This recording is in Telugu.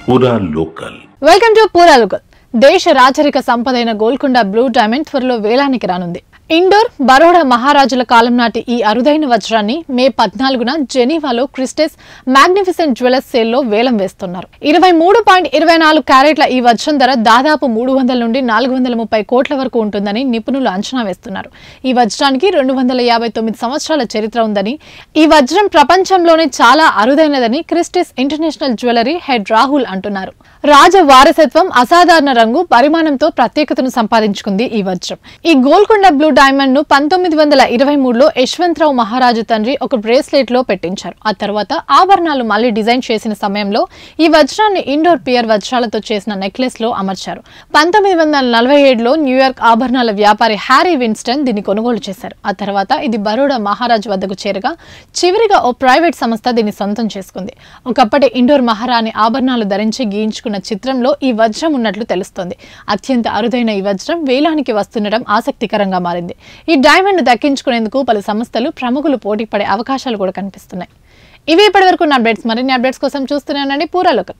పూరా లోకల్. వెల్కమ్ టు పూరా లోకల్. దేశ రాచరిక సంపదైన గోల్కొండ బ్లూ డైమండ్ త్వరలో వేలానికి రానుంది. ఇండోర్, బరోడా మహారాజుల కాలం నాటి ఈ అరుదైన వజ్రాన్ని మే 14న జెనీవాలో క్రిస్టెస్ మ్యాగ్నిఫిసెంట్ జ్యువెలర్స్ సేల్లో వేలం వేస్తున్నారు. 23.24 క్యారెట్ల ఈ వజ్రం ధర దాదాపు 300 నుండి 430 కోట్ల వరకు ఉంటుందని నిపుణులు అంచనా వేస్తున్నారు. ఈ వజ్రానికి 259 సంవత్సరాల చరిత్ర ఉందని, ఈ వజ్రం ప్రపంచంలోనే చాలా అరుదైనదని క్రిస్టెస్ ఇంటర్నేషనల్ జ్యువెలరీ హెడ్ రాహుల్ అంటున్నారు. రాజ వారసత్వం, అసాధారణ రంగు, పరిమాణంతో ప్రత్యేకతను సంపాదించుకుంది ఈ వజ్రం. ఈ గోల్కొండ బ్లూ డైమండ్ ను 1923లో యశ్వంతరావు మహారాజు తండ్రి ఒక బ్రేస్లెట్ లో పెట్టించారు. ఆ తర్వాత ఆభరణాలు మళ్లీ డిజైన్ చేసిన సమయంలో ఈ వజ్రాన్ని ఇండోర్ పియర్ వజ్రాలతో చేసిన నెక్లెస్ లో అమర్చారు. 1947లో న్యూయార్క్ ఆభరణాల వ్యాపారి హ్యారీ విన్స్టన్ దీన్ని కొనుగోలు చేశారు. ఆ తర్వాత ఇది బరోడా మహారాజు వద్దకు చేరగా చివరిగా ఓ ప్రైవేట్ సంస్థ దీన్ని సొంతం చేసుకుంది. ఒకప్పటి ఇండోర్ మహారాణి ఆభరణాలు ధరించి గీయించుకున్న చిత్రంలో ఈ వజ్రం ఉన్నట్లు తెలుస్తోంది. అత్యంత అరుదైన ఈ వజ్రం వేలానికి వస్తుండటం ఆసక్తికరంగా మారింది. ఈ డైమండ్ దక్కించుకునేందుకు పలు సంస్థలు, ప్రముఖులు పోటీ పడే అవకాశాలు కూడా కనిపిస్తున్నాయి. ఇవి ఇప్పటివరకు అప్డేట్స్. మరిన్ని అప్డేట్స్ కోసం చూస్తూనే ఉండండి పూరా లోకల్.